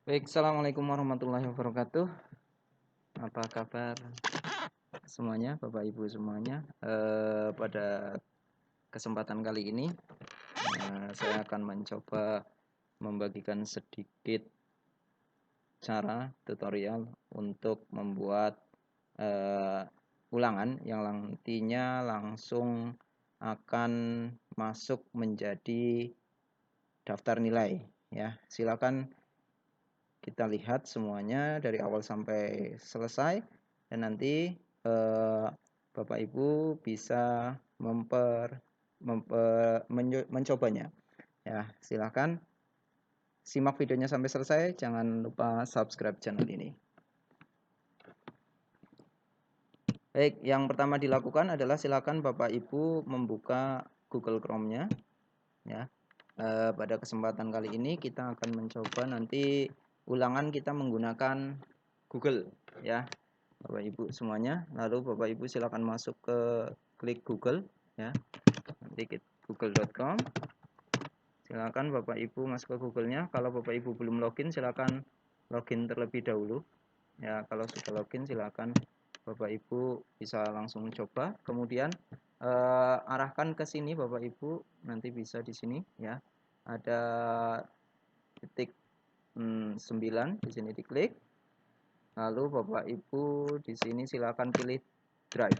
Baik, assalamualaikum warahmatullahi wabarakatuh. Apa kabar semuanya, Bapak Ibu semuanya? Pada kesempatan kali ini, saya akan mencoba membagikan sedikit cara tutorial untuk membuat eh, ulangan yang nantinya langsung akan masuk menjadi daftar nilai. Ya, silakan kita lihat semuanya dari awal sampai selesai dan nanti Bapak Ibu bisa mencobanya. Ya, silakan simak videonya sampai selesai. Jangan lupa subscribe channel ini. Baik, yang pertama dilakukan adalah silakan Bapak Ibu membuka Google Chrome-nya. Ya, pada kesempatan kali ini kita akan mencoba nanti ulangan kita menggunakan Google, ya. Bapak Ibu semuanya, lalu Bapak Ibu silakan masuk ke klik Google, ya, nanti google.com. Silakan Bapak Ibu masuk ke Google-nya. Kalau Bapak Ibu belum login, silakan login terlebih dahulu, ya. Kalau sudah login, silakan Bapak Ibu bisa langsung coba. Kemudian arahkan ke sini Bapak Ibu, nanti bisa di sini, ya. Ada titik 9 di sini diklik. Lalu Bapak Ibu di sini silakan pilih Drive.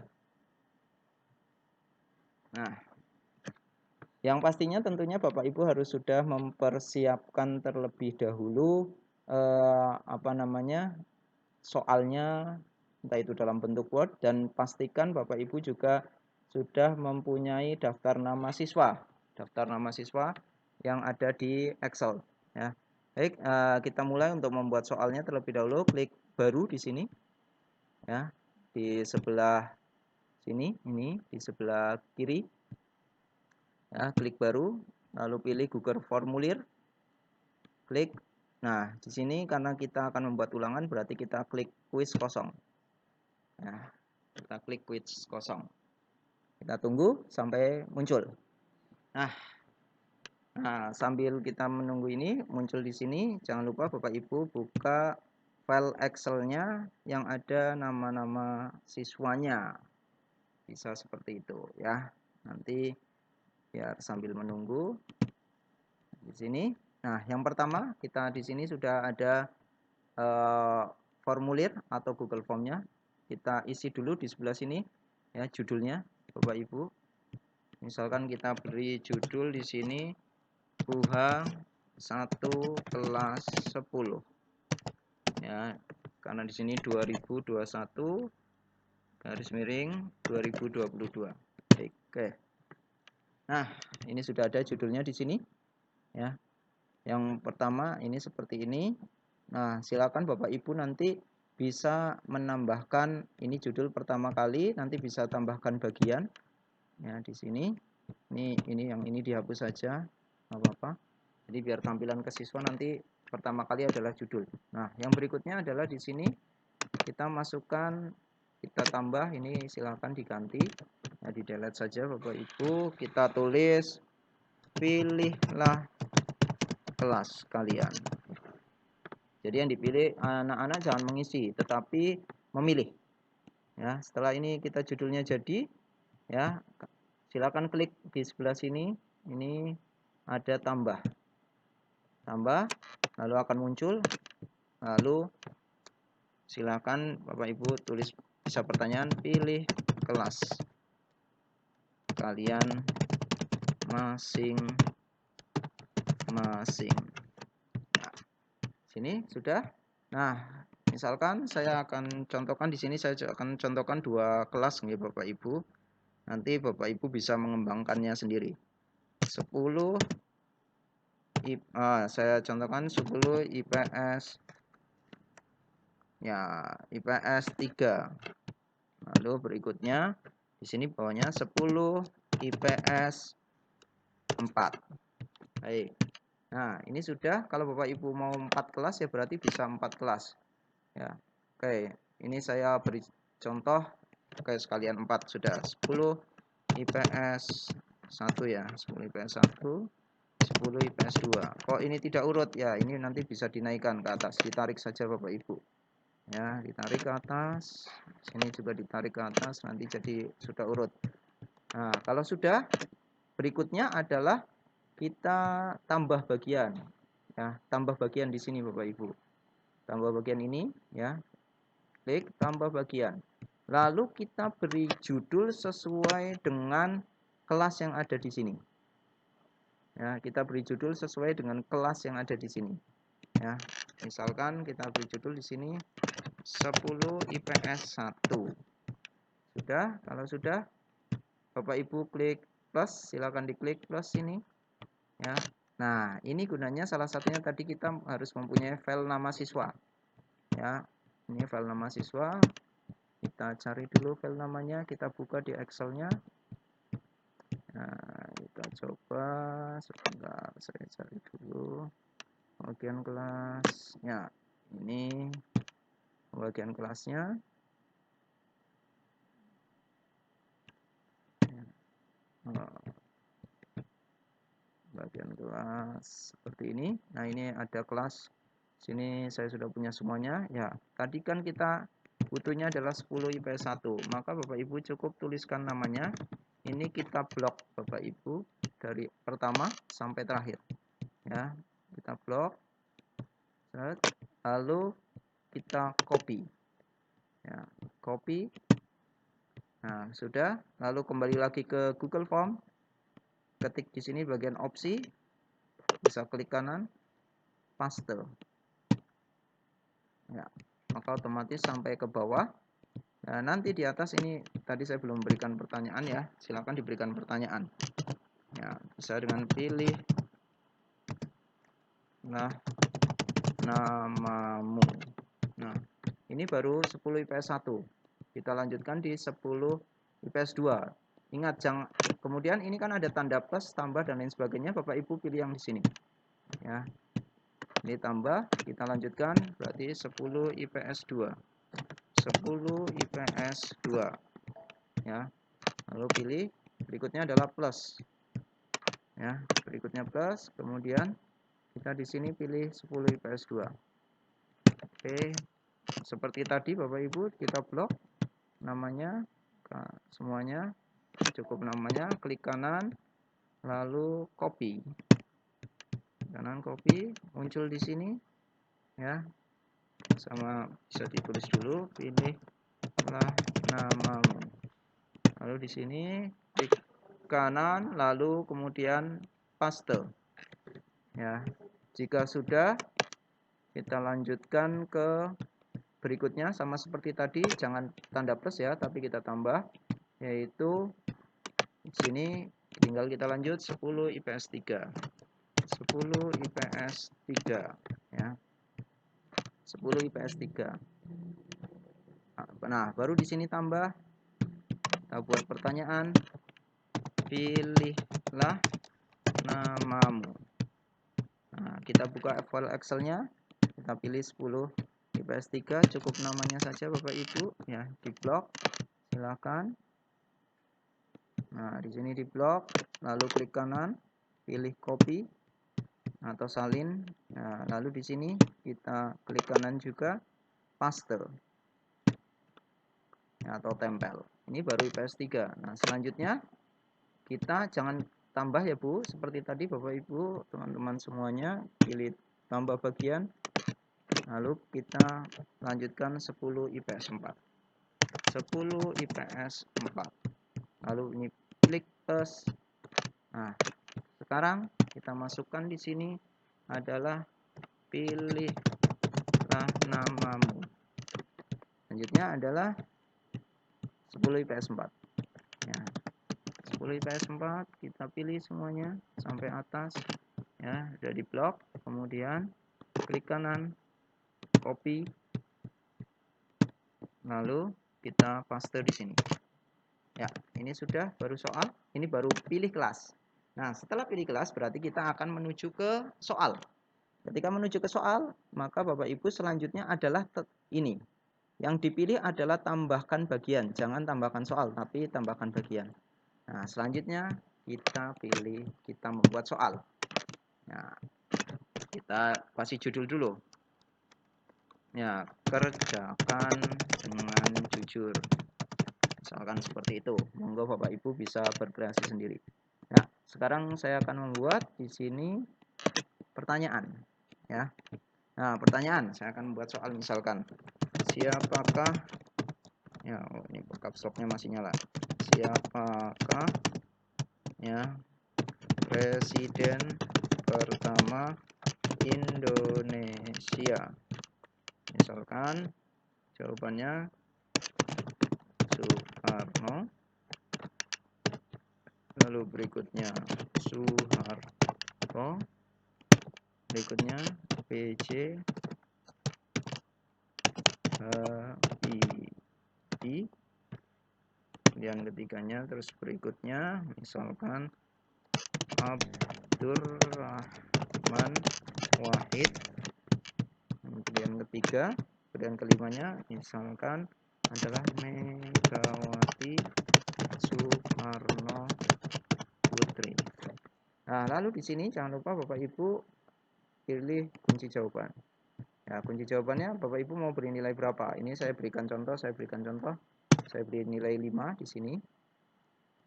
Nah, yang pastinya tentunya Bapak Ibu harus sudah mempersiapkan terlebih dahulu soalnya, entah itu dalam bentuk Word, dan pastikan Bapak Ibu juga sudah mempunyai daftar nama siswa yang ada di Excel, ya. Baik, kita mulai untuk membuat soalnya terlebih dahulu. Klik baru di sini, ya, di sebelah sini, ini di sebelah kiri, ya, klik baru, lalu pilih Google Formulir, klik. Nah, di sini karena kita akan membuat ulangan, berarti kita klik quiz kosong. Nah, kita klik quiz kosong. Kita tunggu sampai muncul. Nah, sambil kita menunggu ini muncul di sini, jangan lupa Bapak Ibu buka file Excel-nya yang ada nama-nama siswanya. Bisa seperti itu, ya. Nanti biar sambil menunggu di sini. Nah, yang pertama kita di sini sudah ada formulir atau Google Form-nya. Kita isi dulu di sebelah sini, ya, judulnya Bapak Ibu. Misalkan kita beri judul di sini UH 1 kelas 10. Ya, karena di sini 2021 garis miring 2022. Oke. Nah, ini sudah ada judulnya di sini, ya. Yang pertama ini seperti ini. Nah, silakan Bapak Ibu nanti bisa menambahkan, ini judul pertama kali, nanti bisa tambahkan bagian, ya, di sini. Ini yang ini dihapus saja, nggak apa-apa. Jadi biar tampilan ke siswa nanti pertama kali adalah judul. Nah, yang berikutnya adalah di sini kita masukkan, kita tambah, ini silakan diganti. Nah, di delete saja Bapak Ibu. Kita tulis pilihlah kelas kalian. Jadi yang dipilih anak-anak jangan mengisi, tetapi memilih. Ya, setelah ini kita judulnya jadi, ya, silakan klik di sebelah sini. Ini ada tambah, lalu akan muncul. Lalu silakan Bapak Ibu tulis, bisa pertanyaan, pilih kelas kalian masing-masing. Nah, sini sudah. Nah, misalkan saya akan contohkan di sini, saya akan contohkan 2 kelas nih Bapak Ibu. Nanti Bapak Ibu bisa mengembangkannya sendiri. 10 saya contohkan 10 IPS, ya, IPS 3. Lalu berikutnya di sini bawahnya 10 IPS 4. Baik. Nah, ini sudah. Kalau Bapak Ibu mau 4 kelas ya berarti bisa 4 kelas. Ya. Oke, ini saya beri contoh. Oke, sekalian 4 sudah. 10 IPS 1, ya. 10 IPS 1. 10 IPS 2. Kok ini tidak urut? Ya, ini nanti bisa dinaikkan ke atas. Ditarik saja Bapak Ibu. Ya, ditarik ke atas. Sini juga ditarik ke atas, nanti jadi sudah urut. Nah, kalau sudah, berikutnya adalah kita tambah bagian. Ya, tambah bagian di sini Bapak Ibu. Tambah bagian ini, ya. Klik tambah bagian. Lalu kita beri judul sesuai dengan kelas yang ada di sini. Ya, kita beri judul sesuai dengan kelas yang ada di sini. Ya, misalkan kita beri judul di sini 10 IPS 1. Sudah, kalau sudah Bapak Ibu klik plus, silakan diklik plus ini. Ya. Nah, ini gunanya salah satunya tadi kita harus mempunyai file nama siswa. Ya, ini file nama siswa. Kita cari dulu file namanya, kita buka di Excel-nya. Nah, kita coba sebentar, saya cari dulu bagian kelasnya. Ini bagian kelasnya. Bagian kelas seperti ini. Nah, ini ada kelas. Sini saya sudah punya semuanya. Ya, tadi kan kita butuhnya adalah 10 IPS 1. Maka Bapak Ibu cukup tuliskan namanya. Ini kita blok Bapak Ibu dari pertama sampai terakhir. Ya, kita blok. Lalu kita copy. Ya, copy. Nah, sudah. Lalu kembali lagi ke Google Form. Ketik di sini bagian opsi. Bisa klik kanan, paste. Ya, maka otomatis sampai ke bawah. Nah, nanti di atas ini tadi saya belum berikan pertanyaan ya. Silakan diberikan pertanyaan. Ya, bisa dengan pilih namamu. Nah, ini baru 10 IPS 1. Kita lanjutkan di 10 IPS 2. Ingat, jangan kemudian ini kan ada tanda plus, tambah dan lain sebagainya. Bapak Ibu pilih yang di sini. Ya. Ini tambah, kita lanjutkan berarti 10 IPS 2. 10 IPS 2. Ya. Lalu pilih, berikutnya adalah plus. Ya, berikutnya plus, kemudian kita di sini pilih 10 IPS 2. Oke. Seperti tadi Bapak Ibu, kita blok namanya semuanya, cukup namanya, klik kanan lalu copy. Kanan copy, muncul di sini ya. Sama bisa ditulis dulu, pilihlah namamu. Lalu di sini klik kanan lalu kemudian paste. Ya. Jika sudah, kita lanjutkan ke berikutnya sama seperti tadi, jangan tanda plus ya, tapi kita tambah yaitu di sini tinggal kita lanjut 10 IPS 3. 10 IPS 3 ya. 10 IPS 3. Nah, baru di sini tambah, kita buat pertanyaan, pilihlah namamu. Nah, kita buka file Excel-nya, kita pilih 10 IPS 3, cukup namanya saja Bapak Ibu ya, di blok. Silakan. Nah, di sini di blok, lalu klik kanan, pilih copy atau salin. Nah, lalu di sini kita klik kanan juga, paste atau tempel. Ini baru IPS 3. Nah, selanjutnya kita jangan tambah ya Bu, seperti tadi Bapak Ibu, teman-teman semuanya, pilih tambah bagian. Lalu kita lanjutkan 10 IPS 4. 10 IPS 4. Lalu ini klik plus. Nah, sekarang kita masukkan di sini adalah pilihlah namamu. Selanjutnya adalah 10 IPS 4. Ya. 10 IPS 4 kita pilih semuanya sampai atas. Ya, sudah di blok. Kemudian klik kanan, copy. Lalu kita paste di sini. Ya, ini sudah baru soal. Ini baru pilih kelas. Nah, setelah pilih kelas berarti kita akan menuju ke soal. Ketika menuju ke soal, maka Bapak Ibu selanjutnya adalah ini. Yang dipilih adalah tambahkan bagian. Jangan tambahkan soal, tapi tambahkan bagian. Nah, selanjutnya kita pilih, kita membuat soal. Nah, kita kasih judul dulu. Ya, kerjakan dengan jujur. Misalkan seperti itu. Monggo Bapak Ibu bisa berkreasi sendiri. Nah, sekarang saya akan membuat di sini pertanyaan, ya. Nah, pertanyaan saya akan membuat soal, misalkan siapakah, ya, oh, ini caps lock-nya masih nyala. Siapakah, ya, presiden pertama Indonesia? Misalkan jawabannya Soekarno, lalu berikutnya Soeharto, berikutnya PJ Habibie, kemudian ketiganya, terus berikutnya misalkan Abdurrahman Wahid, kemudian ketiga, kemudian kelimanya misalkan adalah Megawati Soekarno Putri. Nah, lalu di sini jangan lupa Bapak Ibu pilih kunci jawaban. Ya, kunci jawabannya Bapak Ibu mau beri nilai berapa? Ini saya berikan contoh, saya beri nilai 5 di sini.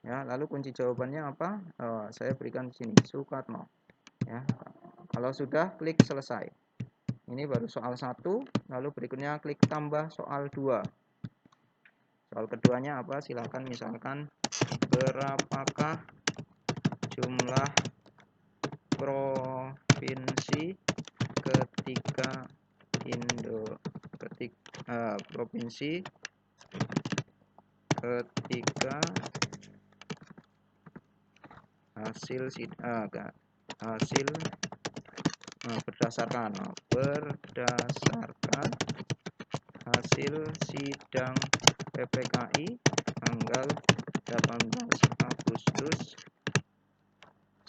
Ya, lalu kunci jawabannya apa? Saya berikan di sini Soekarno. Ya. Kalau sudah, klik selesai. Ini baru soal 1, lalu berikutnya klik tambah soal 2. Soal keduanya apa? Silakan, misalkan berapakah jumlah provinsi ketika provinsi ketika hasil berdasarkan hasil sidang PPKI tanggal 18 Agustus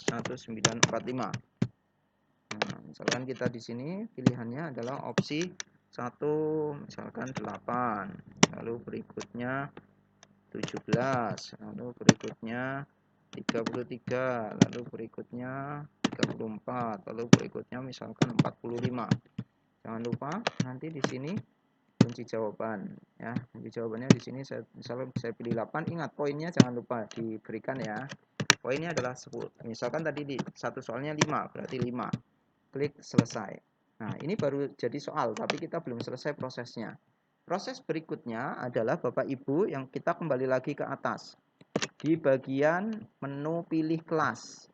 1945. Nah, misalkan kita di sini pilihannya adalah opsi 1, misalkan 8, lalu berikutnya 17, lalu berikutnya 33, lalu berikutnya 34, lalu berikutnya misalkan 45. Jangan lupa nanti di sini kunci jawaban, ya. Kunci jawabannya di sini misalkan saya pilih 8, ingat poinnya jangan lupa diberikan, ya. Poinnya adalah 10. Misalkan tadi di satu soalnya 5, berarti 5. Klik selesai. Nah, ini baru jadi soal, tapi kita belum selesai prosesnya. Proses berikutnya adalah Bapak Ibu yang kita kembali lagi ke atas. Di bagian menu pilih kelas.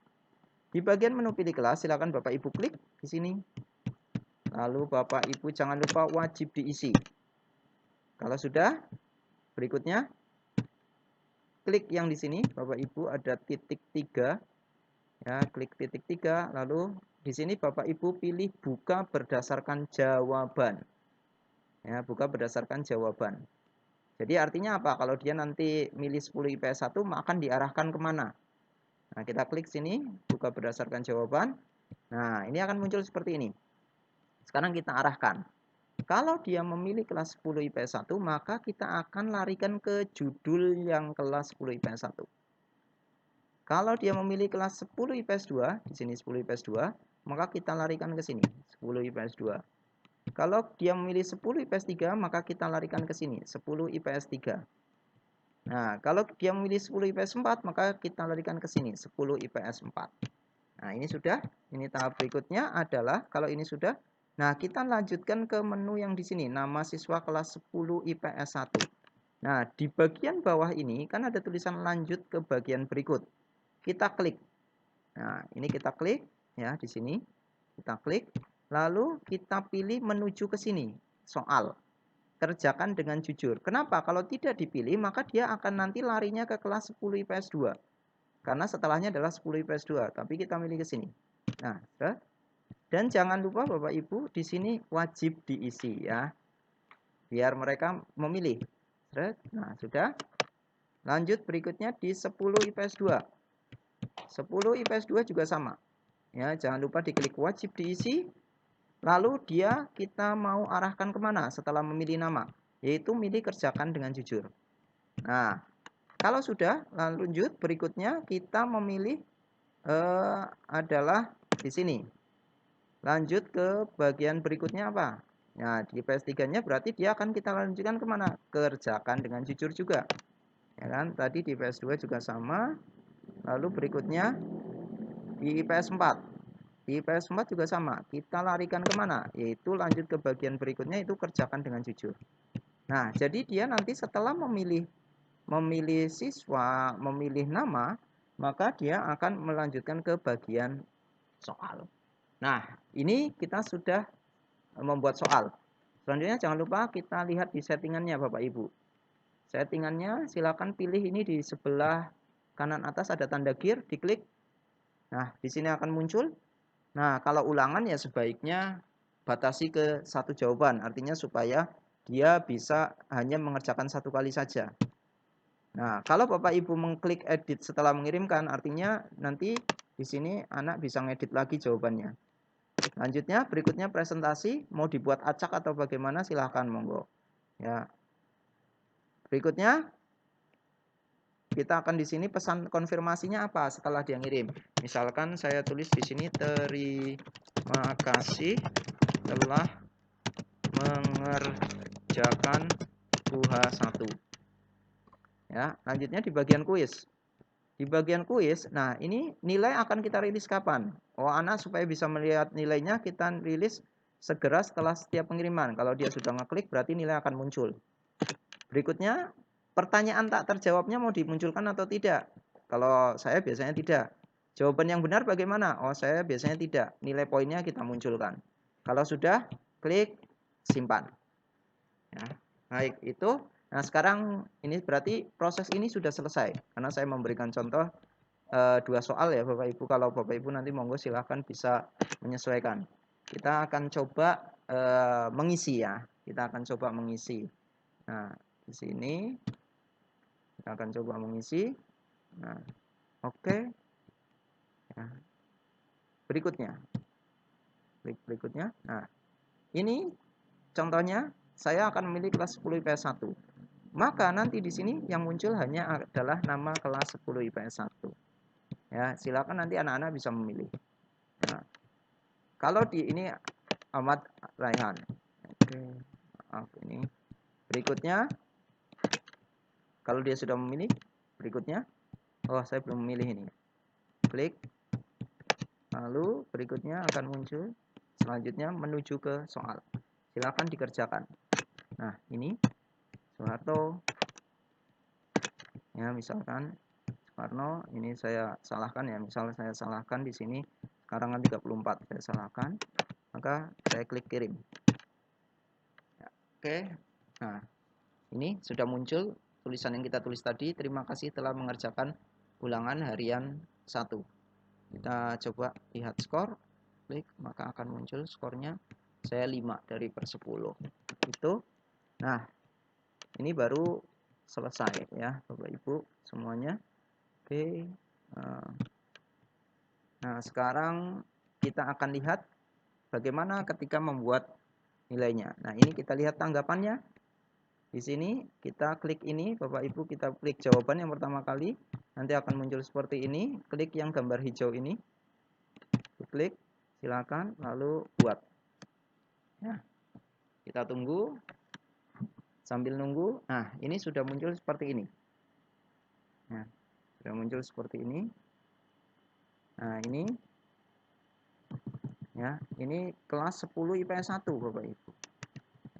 Di bagian menu pilih kelas, silakan Bapak Ibu klik di sini. Lalu Bapak Ibu jangan lupa wajib diisi. Kalau sudah, berikutnya klik yang di sini, Bapak Ibu ada titik 3. Ya, klik titik 3, lalu di sini Bapak Ibu pilih buka berdasarkan jawaban. Ya, buka berdasarkan jawaban. Jadi artinya apa? Kalau dia nanti milih 10 IPS 1, akan diarahkan kemana? Nah, kita klik sini, buka berdasarkan jawaban. Nah, ini akan muncul seperti ini. Sekarang kita arahkan. Kalau dia memilih kelas 10 IPS 1, maka kita akan larikan ke judul yang kelas 10 IPS 1. Kalau dia memilih kelas 10 IPS 2, di sini 10 IPS 2, maka kita larikan ke sini, 10 IPS 2. Kalau dia memilih 10 IPS 3, maka kita larikan ke sini, 10 IPS 3. Nah, kalau dia memilih 10 IPS 4, maka kita larikan ke sini, 10 IPS 4. Nah, ini sudah. Ini tahap berikutnya adalah, kalau ini sudah, nah kita lanjutkan ke menu yang di sini, nama siswa kelas 10 IPS 1. Nah, di bagian bawah ini kan ada tulisan lanjut ke bagian berikut. Kita klik. Nah, ini kita klik ya di sini. Kita klik, lalu kita pilih menuju ke sini, soal. Kerjakan dengan jujur. Kenapa? Kalau tidak dipilih, maka dia akan nanti larinya ke kelas 10 IPS 2. Karena setelahnya adalah 10 IPS 2, tapi kita milih ke sini. Nah, dan jangan lupa Bapak Ibu, di sini wajib diisi ya. Biar mereka memilih. Nah, sudah. Lanjut berikutnya di 10 IPS 2. 10 IPS 2 juga sama. Ya, jangan lupa diklik wajib diisi. Lalu kita mau arahkan kemana setelah memilih nama? Yaitu milih kerjakan dengan jujur. Nah, kalau sudah, lanjut berikutnya kita memilih adalah di sini. Lanjut ke bagian berikutnya apa? Nah, di PS3-nya berarti dia akan kita lanjutkan kemana? Kerjakan dengan jujur juga. Ya kan? Tadi di PS2 juga sama. Lalu berikutnya di PS4. Di PS4 juga sama. Kita larikan kemana? Yaitu lanjut ke bagian berikutnya, itu kerjakan dengan jujur. Nah, jadi dia nanti setelah memilih siswa, memilih nama, maka dia akan melanjutkan ke bagian soal. Nah, ini kita sudah membuat soal. Selanjutnya jangan lupa kita lihat di settingannya Bapak Ibu. Settingannya silakan pilih ini di sebelah kanan atas ada tanda gear, diklik. Nah, di sini akan muncul. Nah, kalau ulangan ya sebaiknya batasi ke satu jawaban, artinya supaya dia bisa hanya mengerjakan satu kali saja. Nah, kalau Bapak Ibu mengklik edit setelah mengirimkan, artinya nanti di sini anak bisa ngedit lagi jawabannya. Lanjutnya, berikutnya presentasi, mau dibuat acak atau bagaimana silahkan monggo. Ya. Berikutnya, kita akan di sini pesan konfirmasinya apa setelah dia ngirim. Misalkan saya tulis di sini terima kasih telah mengerjakan UH1. Ya, lanjutnya di bagian kuis. Di bagian kuis, nah ini nilai akan kita rilis kapan? Oh, anak supaya bisa melihat nilainya kita rilis segera setelah setiap pengiriman. Kalau dia sudah ngeklik berarti nilai akan muncul. Berikutnya, pertanyaan tak terjawabnya mau dimunculkan atau tidak? Kalau saya biasanya tidak. Jawaban yang benar bagaimana? Oh, saya biasanya tidak. Nilai poinnya kita munculkan. Kalau sudah, klik simpan. Ya, baik itu. Nah, sekarang ini berarti proses ini sudah selesai karena saya memberikan contoh dua soal ya Bapak Ibu. Kalau Bapak Ibu nanti monggo silahkan bisa menyesuaikan. Kita akan coba mengisi ya. Kita akan coba mengisi. Nah, di sini kita akan coba mengisi. Nah, oke. Ya. Berikutnya. Klik berikutnya. Nah, ini contohnya saya akan memilih kelas 10 IPS 1. Maka nanti di sini yang muncul hanya adalah nama kelas 10 IPS 1. Ya, silakan nanti anak-anak bisa memilih. Nah, kalau di ini Ahmad Raihan. Oke, maaf ini. Berikutnya, kalau dia sudah memilih, berikutnya, oh saya belum memilih ini. Klik, lalu berikutnya akan muncul. Selanjutnya menuju ke soal. Silakan dikerjakan. Nah, ini Soeharto. Ya, misalkan Soekarno, ini saya salahkan ya. Misalnya saya salahkan di sini sekarang kan 34, saya salahkan. Maka saya klik kirim. Ya, oke. Nah, ini sudah muncul tulisan yang kita tulis tadi. Terima kasih telah mengerjakan ulangan harian 1. Kita coba lihat skor. Klik, maka akan muncul skornya. Saya 5 dari per 10. Itu. Nah, ini baru selesai ya Bapak Ibu semuanya. Oke. Nah, sekarang kita akan lihat bagaimana ketika membuat nilainya. Nah, ini kita lihat tanggapannya. Di sini kita klik ini, Bapak Ibu, kita klik jawaban yang pertama kali. Nanti akan muncul seperti ini. Klik yang gambar hijau ini. Klik, silakan, lalu buat. Ya. Kita tunggu. Sambil nunggu, nah ini sudah muncul seperti ini. Nah, sudah muncul seperti ini. Nah, ini ya, ini kelas 10 IPS 1 Bapak Ibu.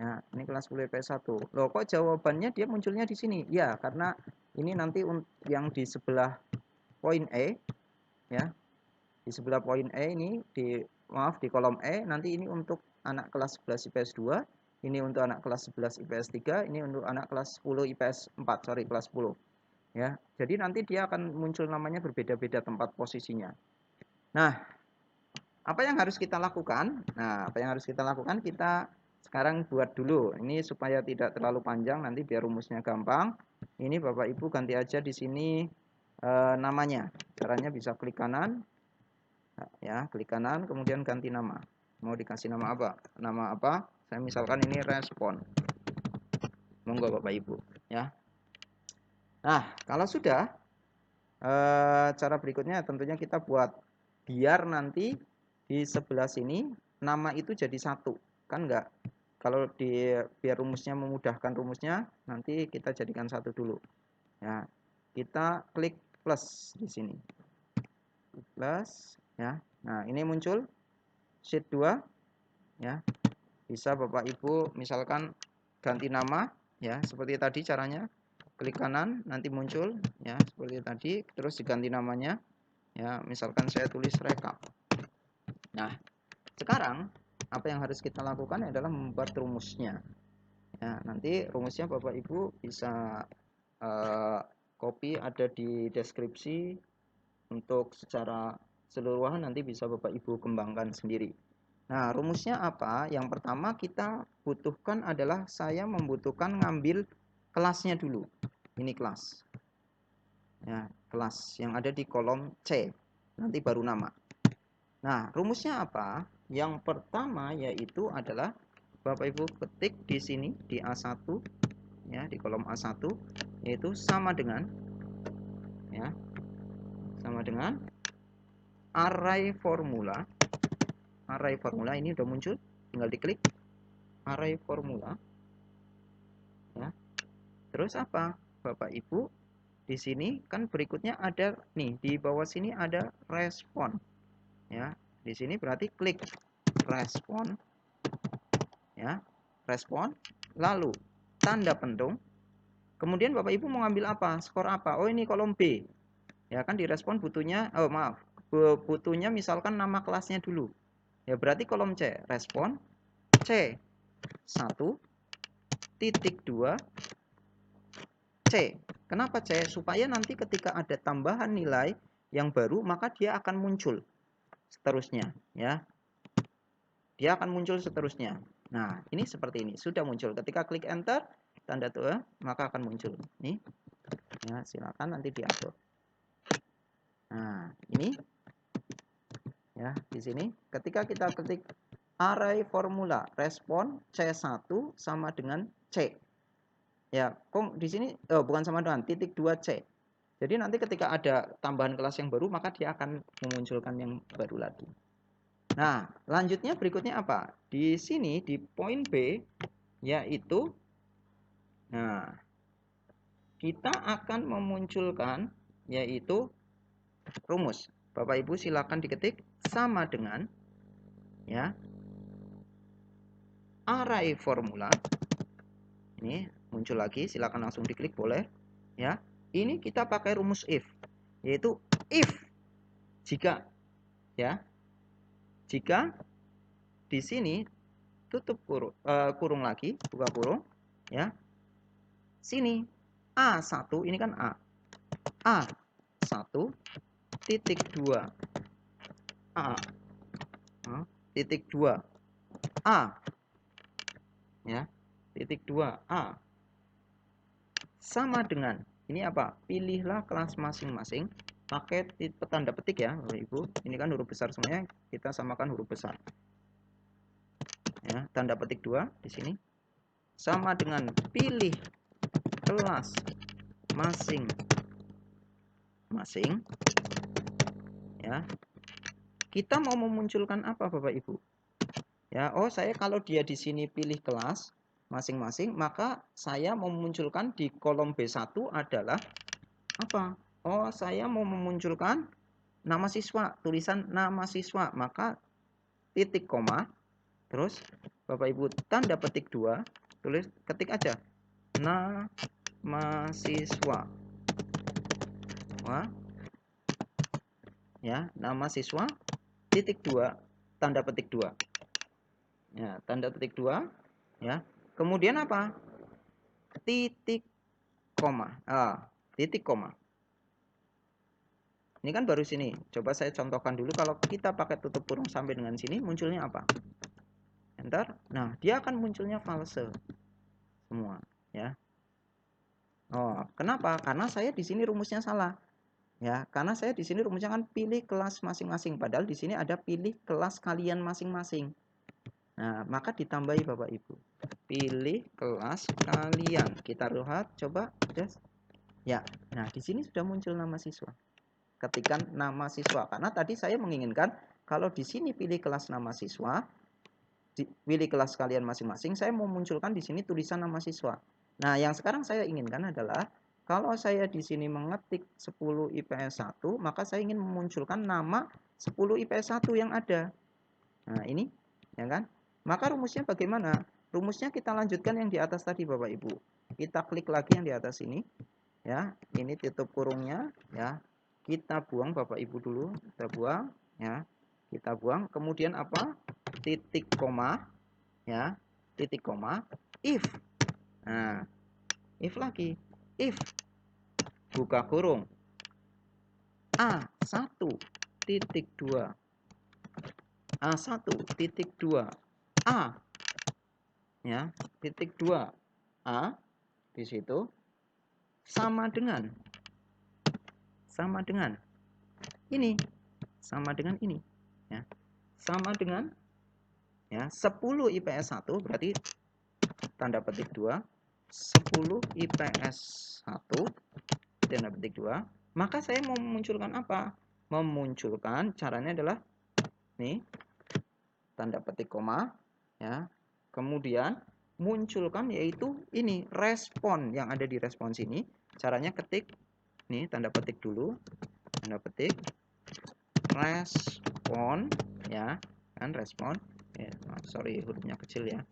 Ya, ini kelas 10 IPS 1. Loh, kok jawabannya dia munculnya di sini? Ya, karena ini nanti yang di sebelah poin E ya. Di sebelah poin E ini di kolom E nanti ini untuk anak kelas 11 IPS 2, ini untuk anak kelas 11 IPS 3, ini untuk anak kelas 10 IPS 4, kelas 10. Ya, jadi nanti dia akan muncul namanya berbeda-beda tempat posisinya. Nah, apa yang harus kita lakukan? Nah, apa yang harus kita lakukan? Kita sekarang buat dulu. Ini supaya tidak terlalu panjang, nanti biar rumusnya gampang. Ini Bapak Ibu ganti aja di sini namanya. Caranya bisa klik kanan, ya, klik kanan, kemudian ganti nama. Mau dikasih nama apa? Nama apa? Saya misalkan ini respon. Monggo Bapak Ibu, ya. Nah, kalau sudah, cara berikutnya tentunya kita buat biar nanti di sebelah sini nama itu jadi satu, kan enggak? Kalau biar rumusnya memudahkan rumusnya, nanti kita jadikan satu dulu. Ya, kita klik plus di sini. Plus, ya. Nah, ini muncul sheet 2, ya. Bisa Bapak Ibu misalkan ganti nama, ya, seperti tadi caranya. Klik kanan, nanti muncul, ya, seperti tadi, terus diganti namanya. Ya, misalkan saya tulis rekap. Nah, sekarang apa yang harus kita lakukan adalah membuat rumusnya. Ya, nanti rumusnya Bapak Ibu bisa copy, ada di deskripsi. Untuk secara keseluruhan nanti bisa Bapak Ibu kembangkan sendiri. Nah, rumusnya apa? Yang pertama kita butuhkan adalah saya membutuhkan ngambil kelasnya dulu. Ini kelas. Ya, kelas yang ada di kolom C. Nanti baru nama. Nah, rumusnya apa? Yang pertama yaitu adalah Bapak Ibu ketik di sini di A1, ya, di kolom A1, yaitu sama dengan, ya, sama dengan array formula. Array formula ini udah muncul, tinggal diklik array formula, ya. Terus apa Bapak Ibu, di sini kan berikutnya ada nih, di bawah sini ada respon, ya. Di sini berarti klik respon, ya, respon, lalu tanda pentung. Kemudian Bapak Ibu mau ngambil apa, skor apa? Oh, ini kolom B, ya, kan di respon butuhnya, oh maaf, butuhnya misalkan nama kelasnya dulu, ya, berarti kolom C, respon C 1 titik 2 C. Kenapa C? Supaya nanti ketika ada tambahan nilai yang baru, maka dia akan muncul seterusnya, ya. Dia akan muncul seterusnya. Nah, ini seperti ini, sudah muncul. Ketika klik enter, tanda tuh, maka akan muncul. Nih, ya, silakan nanti diatur. Nah, ini, ya, di sini ketika kita ketik array formula respon C1 sama dengan C. Ya, kok di sini bukan sama dengan titik 2C. Jadi nanti ketika ada tambahan kelas yang baru, maka dia akan memunculkan yang baru lagi. Nah, lanjutnya berikutnya apa? Di sini di poin B, yaitu, nah, kita akan memunculkan yaitu rumus. Bapak Ibu silakan diketik sama dengan, ya, array formula. Ini muncul lagi, silakan langsung diklik boleh, ya. Ini kita pakai rumus if, yaitu if, jika, ya, jika di sini tutup kurung lagi, buka kurung, ya, sini A1, ini kan A1 titik 2 A titik 2 A, ya, titik 2 A sama dengan, ini apa? Pilihlah kelas masing-masing pakai tanda petik, ya, Bapak Ibu. Ini kan huruf besar semuanya, kita samakan huruf besar. Ya, tanda petik 2 di sini sama dengan pilih kelas masing-masing, ya. Kita mau memunculkan apa Bapak Ibu? Ya, oh, saya kalau dia di sini pilih kelas masing-masing, maka saya memunculkan di kolom B1 adalah apa? Oh, saya mau memunculkan nama siswa, tulisan nama siswa, maka titik koma, terus Bapak Ibu tanda petik 2, tulis, ketik aja nama siswa. Wah, ya, nama siswa titik 2 tanda petik 2. Ya, tanda petik 2, ya. Kemudian apa? Titik koma. Titik koma. Ini kan baru sini. Coba saya contohkan dulu, kalau kita pakai tutup kurung sampai dengan sini, munculnya apa? Enter. Nah, dia akan munculnya false semua, ya. Oh, kenapa? Karena saya di sini rumusnya salah. Ya, karena saya di sini rumusnya kan pilih kelas masing-masing, padahal di sini ada pilih kelas kalian masing-masing. Nah, maka ditambahi Bapak Ibu. Pilih kelas kalian. Kita lihat, coba, ya. Nah, di sini sudah muncul nama siswa. Ketikkan nama siswa, karena tadi saya menginginkan kalau di sini pilih kelas nama siswa, pilih kelas kalian masing-masing, saya mau munculkan di sini tulisan nama siswa. Nah, yang sekarang saya inginkan adalah kalau saya di sini mengetik 10 IPS 1, maka saya ingin memunculkan nama 10 IPS 1 yang ada. Nah, ini, ya kan? Maka rumusnya bagaimana? Rumusnya kita lanjutkan yang di atas tadi, Bapak Ibu. Kita klik lagi yang di atas ini, ya. Ini tutup kurungnya, ya. Kita buang Bapak Ibu dulu, kita buang, ya. Kita buang. Kemudian apa? Titik koma, ya. Titik koma, if. Nah, if lagi. If buka kurung A1 titik 2 A1 titik 2 A, ya, titik 2 A di situ sama dengan ini, sama dengan ini, ya, sama dengan, ya, 10 IPS 1 berarti tanda petik 2 10 IPS 1 tanda petik 2, maka saya mau memunculkan apa? Memunculkan caranya adalah nih tanda petik koma, ya. Kemudian munculkan yaitu ini respon yang ada di respons ini. Caranya ketik nih tanda petik dulu. Tanda petik respon, ya. Kan respon. Ya, sorry hurufnya kecil ya.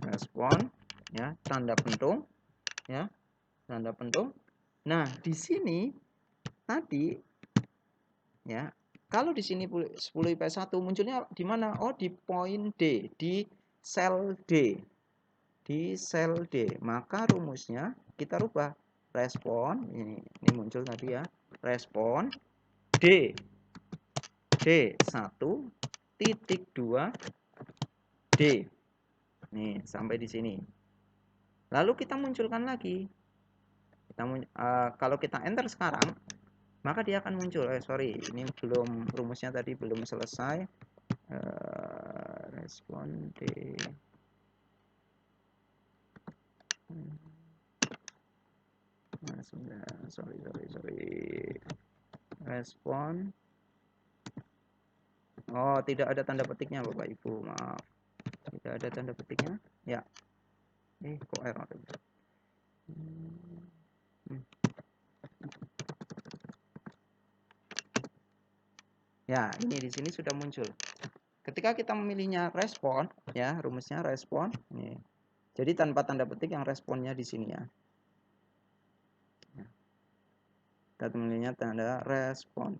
Respon, ya, tanda pentung, ya. Tanda pentung. Nah, di sini tadi, ya, kalau di sini 10 IPS 1 munculnya di mana? Oh, di poin D, di sel D. Di sel D. Maka rumusnya kita rubah. Respon, ini muncul tadi ya. Respon D. D1 titik 2 D. Nih, sampai di sini. Lalu kita munculkan lagi. Kalau kita enter sekarang, maka dia akan muncul. Sorry, ini belum, rumusnya tadi belum selesai. Respon D. Sorry. Respon. Oh, tidak ada tanda petiknya Bapak Ibu, maaf. Tidak ada tanda petiknya. Ya. Kok error? Ya, ini di sini sudah muncul. Ketika kita memilihnya respon, ya, rumusnya respon. Nih. Jadi tanpa tanda petik yang responnya di sini ya. Kita memilihnya tanda respon.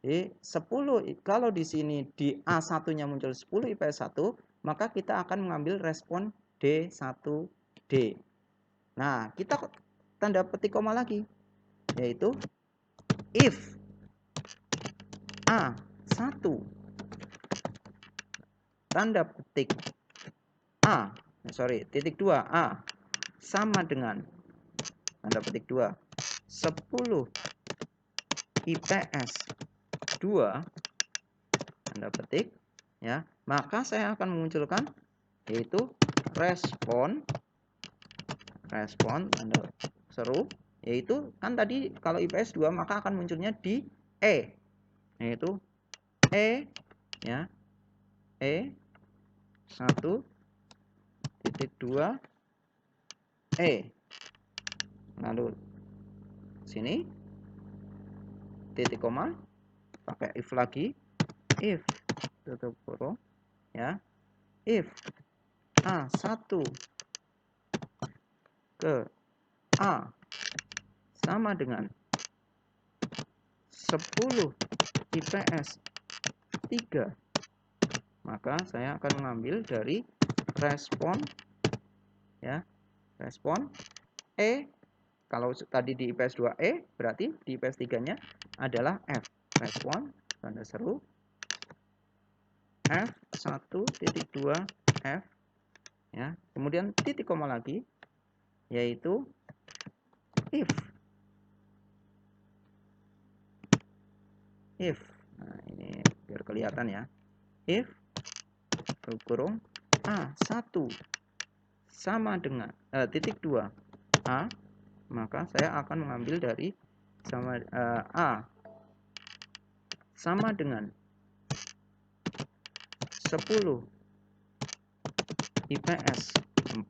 Jadi 10, kalau di sini di A1-nya muncul 10 IPS 1, maka kita akan mengambil respon D1D. Nah, kita tanda petik koma lagi, yaitu if A1 tanda petik titik 2 A sama dengan tanda petik 2 10 IPS 2 tanda petik, ya, maka saya akan memunculkan yaitu respon tanda seru, yaitu kan tadi kalau IPS 2 maka akan munculnya di E, yaitu E, ya, E1 titik 2 E. Lalu sini titik koma, pakai if lagi, if tutup kurung, ya, if A1 ke A sama dengan 10 IPS 3, maka saya akan mengambil dari respon, ya, respon E. Kalau tadi di IPS 2 E, berarti di IPS 3 nya adalah F, respon tanda seru F1.2 F, ya, kemudian titik koma lagi, yaitu if. Nah, ini biar kelihatan ya. If kurung A1 sama dengan titik 2 A, maka saya akan mengambil dari sama A sama dengan 10 IPS 4,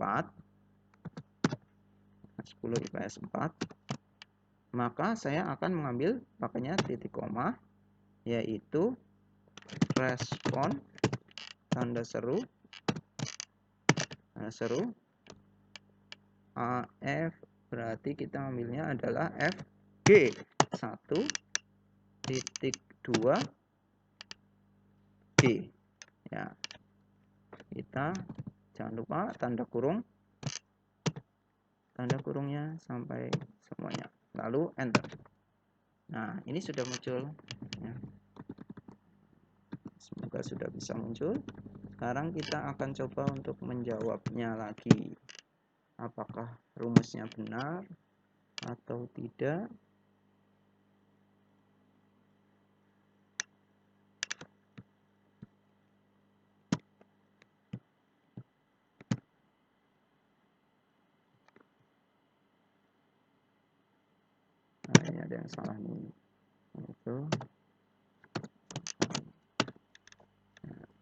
10 IPS 4, maka saya akan mengambil pakainya titik koma, yaitu respon tanda seru AF, berarti kita ambilnya adalah FG 1.2 G. Ya, kita jangan lupa tanda kurungnya sampai semuanya, lalu enter. Nah, ini sudah muncul ya. Semoga sudah bisa muncul. Sekarang kita akan coba untuk menjawabnya lagi, apakah rumusnya benar atau tidak. Nah, ini ada yang salah nih. Itu.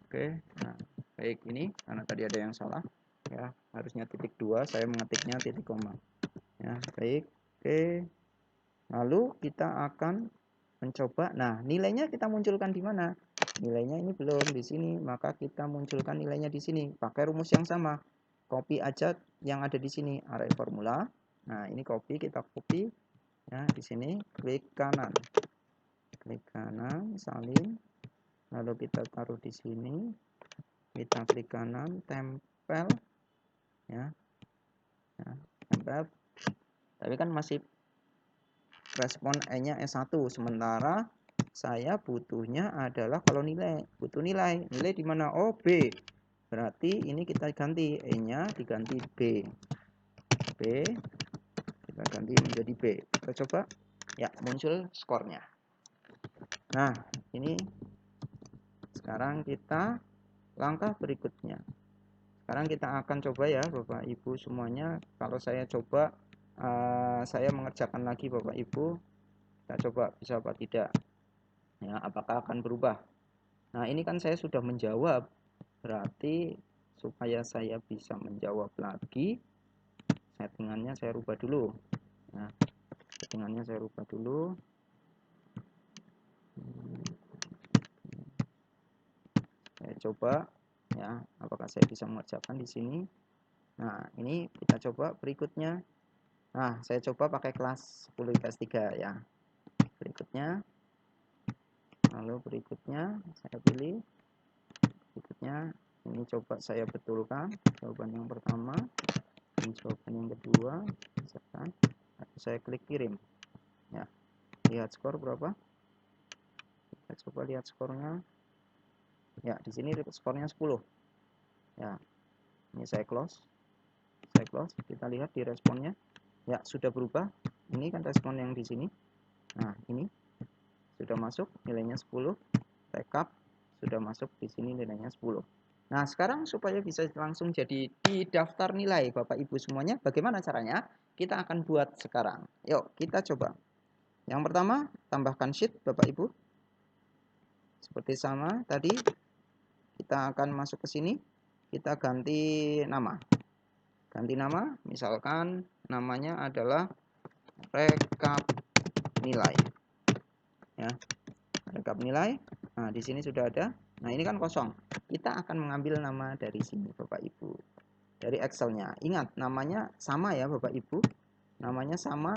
Oke, nah baik, ini karena tadi ada yang salah ya, harusnya titik 2, saya mengetiknya titik koma ya. Baik, oke, lalu kita akan mencoba. Nah, nilainya kita munculkan di mana? Nilainya ini belum di sini, maka kita munculkan nilainya di sini pakai rumus yang sama. Copy aja yang ada di sini, array formula. Nah, ini kita copy ya, di sini klik kanan salin, lalu kita taruh di sini, kita klik kanan, tempel ya, tempel. Tapi kan masih respon E-nya S1, sementara saya butuhnya adalah kalau butuh nilai di mana? Oh, B. Berarti ini kita ganti, E-nya diganti B, kita ganti menjadi B. Kita coba ya, muncul skornya. Nah, ini sekarang kita langkah berikutnya. Sekarang kita akan coba ya Bapak Ibu semuanya. Kalau saya coba, saya mengerjakan lagi Bapak Ibu, kita coba bisa apa tidak ya, apakah akan berubah. Nah, ini kan saya sudah menjawab, berarti supaya saya bisa menjawab lagi, settingannya saya rubah dulu ya. Saya coba ya, apakah saya bisa mengerjakan di sini. Nah, ini kita coba berikutnya. Nah, saya coba pakai kelas 10 IPS 3 ya. Berikutnya, lalu berikutnya saya pilih. Berikutnya ini coba saya betulkan jawaban yang pertama, ini jawaban yang kedua, misalkan saya klik kirim ya. Lihat skor berapa, kita coba lihat skornya ya. Di sini skornya 10 ya. Ini saya close, kita lihat di responnya ya, sudah berubah. Ini kan respon yang di sini. Nah, ini sudah masuk nilainya 10, rekap sudah masuk di sini nilainya 10. Nah, sekarang supaya bisa langsung jadi di daftar nilai Bapak Ibu semuanya, bagaimana caranya? Kita akan buat sekarang. Yuk, kita coba. Yang pertama, tambahkan sheet Bapak Ibu. Seperti sama tadi, kita akan masuk ke sini, kita ganti nama. Misalkan namanya adalah rekap nilai. Ya. Rekap nilai. Nah, di sini sudah ada. Nah, ini kan kosong. Kita akan mengambil nama dari sini Bapak Ibu. Dari Excel-nya. Ingat, namanya sama ya Bapak Ibu. Namanya sama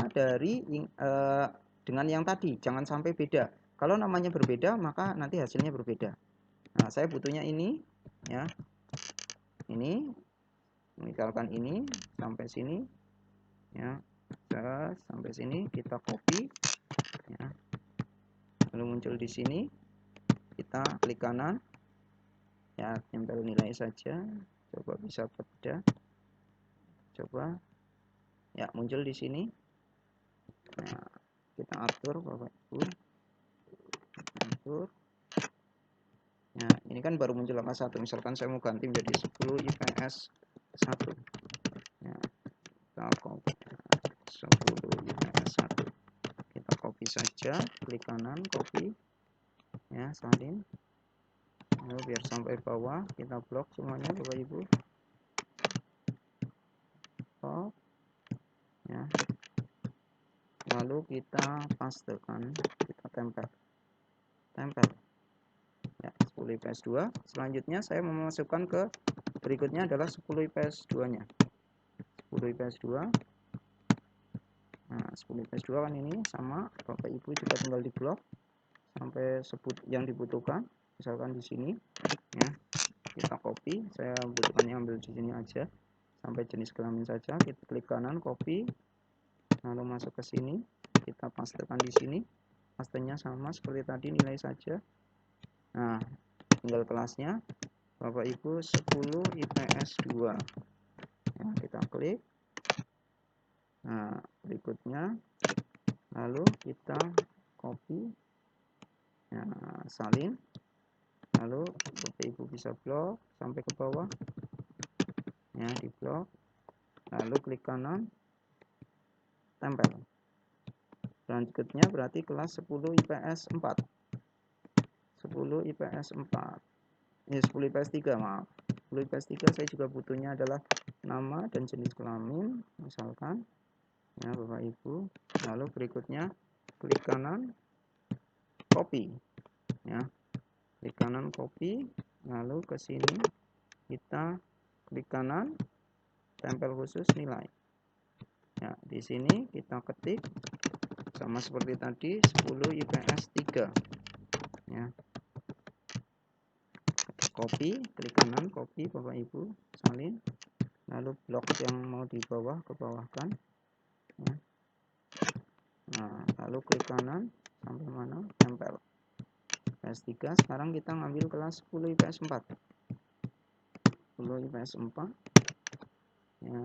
dengan yang tadi. Jangan sampai beda. Kalau namanya berbeda, maka nanti hasilnya berbeda. Nah, saya butuhnya ini ya. Ini misalkan ini sampai sini ya. Sampai sini kita copy ya. Lalu muncul di sini, kita klik kanan ya, tempel nilai saja, coba bisa beda, coba ya, muncul di sini. Nah, kita atur Bapak Ibu, atur ya. Ini kan baru muncul angka 1, misalkan saya mau ganti menjadi 10 IPS 1 ya, kita copy 10 IPS 1, kita copy saja, klik kanan, copy ya, salin. Lalu biar sampai bawah kita blok semuanya Bapak Ibu. Blok, ya. Lalu kita pastekan, kita tempel ya, 10 IPS 2. Selanjutnya saya memasukkan ke berikutnya adalah 10 IPS 2 nya, 10 IPS 2. Nah, 10 IPS 2 kan ini sama, Bapak Ibu juga tinggal di blok sampai sebut yang dibutuhkan. Misalkan di sini ya, kita copy, saya butuhkannya ambil di sini aja sampai jenis kelamin saja. Kita klik kanan, copy, lalu masuk ke sini, kita pastekan di sini. Pastenya sama seperti tadi, nilai saja. Nah, tinggal kelasnya Bapak Ibu 10 IPS 2 ya, kita klik. Nah, berikutnya lalu kita copy ya, salin, lalu Bapak Ibu bisa blok sampai ke bawah ya, di blok, lalu klik kanan, tempel. Selanjutnya berarti kelas 10 IPS 4, 10 IPS 4 ya, 10 IPS 3, maaf, 10 IPS 3 saya juga butuhnya adalah nama dan jenis kelamin misalkan ya Bapak Ibu. Lalu berikutnya klik kanan, copy ya, klik kanan, copy, lalu ke sini kita klik kanan, tempel khusus nilai ya. Di sini kita ketik sama seperti tadi 10 IPS 3 ya, copy, klik kanan, copy Bapak Ibu, salin, lalu blok yang mau di bawah ke bawahkan ya. Nah, lalu klik kanan sampai mana, tempel IPS 3. Sekarang kita ngambil kelas 10 IPS 4, 10 IPS 4 ya,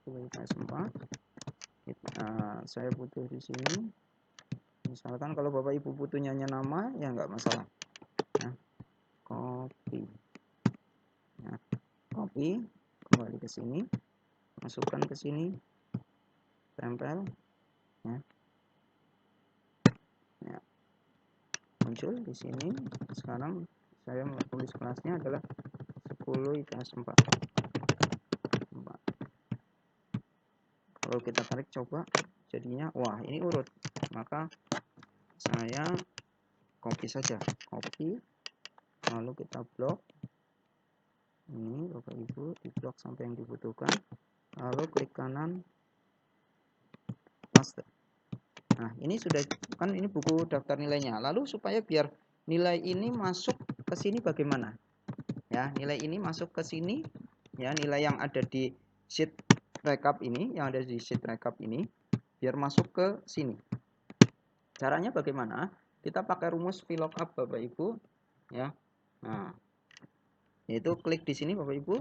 10 IPS 4. Saya butuh di sini misalkan, kalau Bapak Ibu butuhnya nama ya nggak masalah ya, copy ya, copy, kembali ke sini, masukkan ke sini, tempel ya. Ya, muncul di sini. Sekarang saya tulis kelasnya adalah 10 IPS 4. Kalau kita tarik coba jadinya, wah ini urut, maka saya copy saja, copy, lalu kita blok ini Bapak Ibu, di blok sampai yang dibutuhkan, lalu klik kanan, paste. Nah, ini sudah kan, ini buku daftar nilainya. Lalu supaya biar nilai ini masuk ke sini bagaimana ya, nilai ini masuk ke sini ya, nilai yang ada di sheet rekap ini, yang ada di sheet rekap ini biar masuk ke sini. Caranya bagaimana? Kita pakai rumus VLOOKUP Bapak Ibu ya. Nah, yaitu klik di sini Bapak Ibu,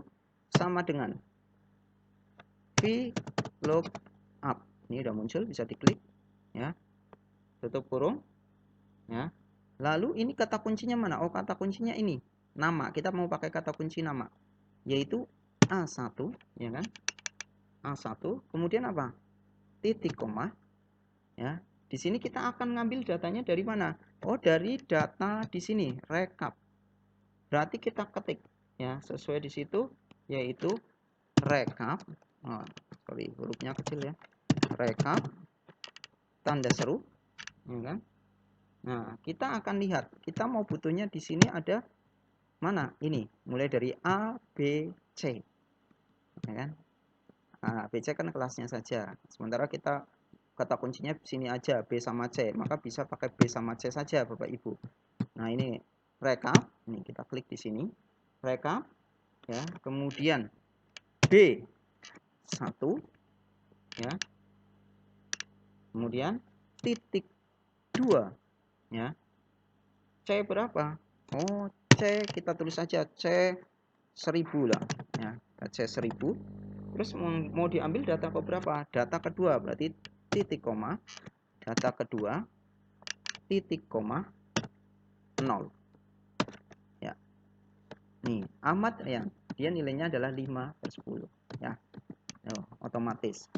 sama dengan VLOOKUP. Ini udah muncul, bisa diklik ya, tutup kurung ya. Lalu ini kata kuncinya mana? Oh, kata kuncinya ini nama. Kita mau pakai kata kunci nama, yaitu A1 ya kan, A1, kemudian apa, titik koma ya. Di sini kita akan ngambil datanya dari mana? Oh, dari data di sini rekap. Berarti kita ketik ya sesuai di situ, yaitu rekap. Oh, sorry, hurufnya kecil ya. Rekap tanda seru ya kan. Nah, kita akan lihat kita mau butuhnya di sini ada mana, ini mulai dari A, B, C ya kan. A, B, C kan kelasnya saja, sementara kita kata kuncinya sini aja B sama C, maka bisa pakai B sama C saja Bapak Ibu. Nah, ini rekap, ini kita klik di sini rekap ya, kemudian B1 ya, kemudian titik 2 ya. C berapa? Oh, C kita tulis saja C 1000 lah ya, C 1000. Terus mau diambil data ke berapa? Data kedua, berarti titik koma, data kedua titik koma 0 ya. Nih amat ya, dia nilainya adalah 5/10 ya. Oh, otomatis.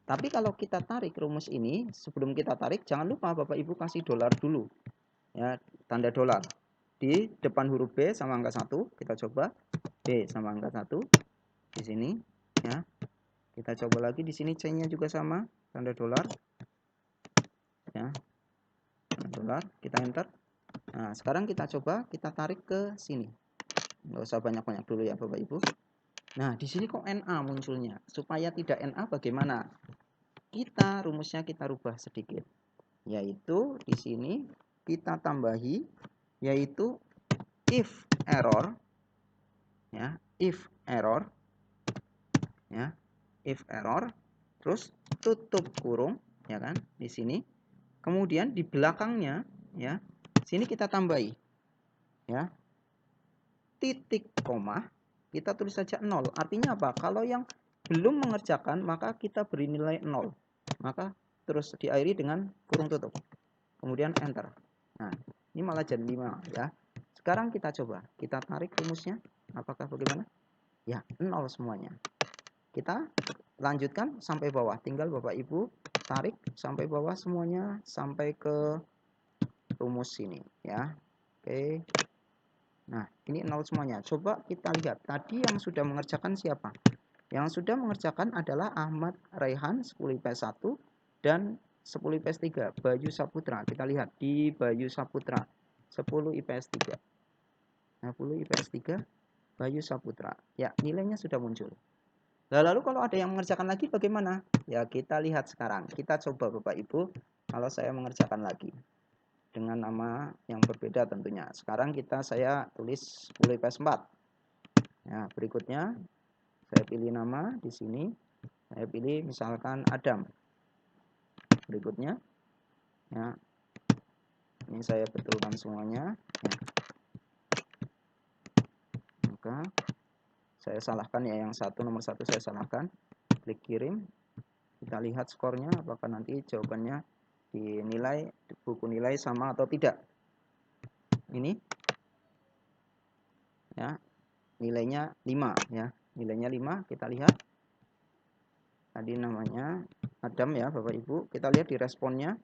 Tapi kalau kita tarik rumus ini, sebelum kita tarik jangan lupa Bapak Ibu kasih dolar dulu ya. tanda dolar. Di depan huruf B sama angka 1, kita coba B sama angka 1 di sini ya. Kita coba lagi di sini C-nya juga sama, tanda dolar. Ya. Tanda dolar, kita enter. Nah, sekarang kita coba kita tarik ke sini. Nggak usah banyak-banyak dulu ya Bapak Ibu. Nah, di sini kok NA munculnya. Supaya tidak NA bagaimana? Rumusnya kita rubah sedikit. Yaitu di sini kita tambahi yaitu if error ya, if error ya, if error terus tutup kurung ya kan di sini. Kemudian di belakangnya ya, sini kita tambahi ya, titik koma, kita tulis saja 0. Artinya apa? Kalau yang belum mengerjakan maka kita beri nilai 0. Maka terus diakhiri dengan kurung tutup. Kemudian enter. Nah, ini malah jadi 5 ya. Sekarang kita coba, kita tarik rumusnya. Apakah bagaimana? Ya, 0 semuanya. Kita lanjutkan sampai bawah. Tinggal Bapak Ibu tarik sampai bawah semuanya sampai ke rumus sini ya. Oke. Nah, ini 0 semuanya. Coba kita lihat. Tadi yang sudah mengerjakan siapa? Yang sudah mengerjakan adalah Ahmad Raihan 10 IPS 1 dan 10 IPS 3 Bayu Saputra. Kita lihat di Bayu Saputra 10 IPS 3. Nah, 10 IPS 3 Bayu Saputra. Ya, nilainya sudah muncul. Nah, lalu kalau ada yang mengerjakan lagi bagaimana? Ya, kita lihat sekarang. Kita coba Bapak Ibu kalau saya mengerjakan lagi dengan nama yang berbeda tentunya. Sekarang saya tulis 10 IPS 4. Ya, berikutnya saya pilih nama di sini. Saya pilih misalkan Adam. Berikutnya ya, ini saya betulkan semuanya ya. Maka saya salahkan ya, yang nomor satu saya salahkan. Klik kirim. Kita lihat skornya apakah nanti jawabannya dinilai di buku nilai sama atau tidak. Ini ya, nilainya 5 ya. Nilainya 5, kita lihat. Tadi namanya Adam ya Bapak Ibu. Kita lihat di responnya.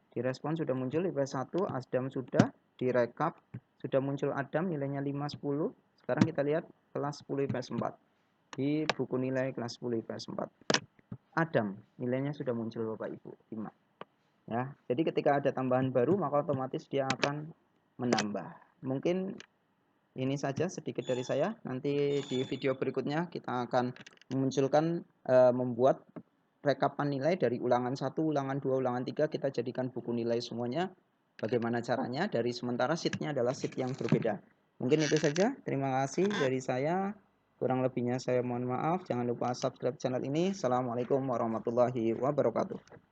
Di respon sudah muncul IPS 1, Adam sudah, di rekap sudah muncul Adam nilainya 5, 10. Sekarang kita lihat kelas 10 IPS 4. Di buku nilai kelas 10 IPS 4. Adam nilainya sudah muncul Bapak Ibu 5. Ya, jadi ketika ada tambahan baru maka otomatis dia akan menambah. Mungkin ini saja sedikit dari saya. Nanti di video berikutnya kita akan memunculkan membuat rekapan nilai dari ulangan 1, ulangan 2, ulangan 3 kita jadikan buku nilai semuanya. Bagaimana caranya? Dari sementara sheetnya adalah sheet yang berbeda. Mungkin itu saja. Terima kasih dari saya. Kurang lebihnya saya mohon maaf. Jangan lupa subscribe channel ini. Assalamualaikum warahmatullahi wabarakatuh.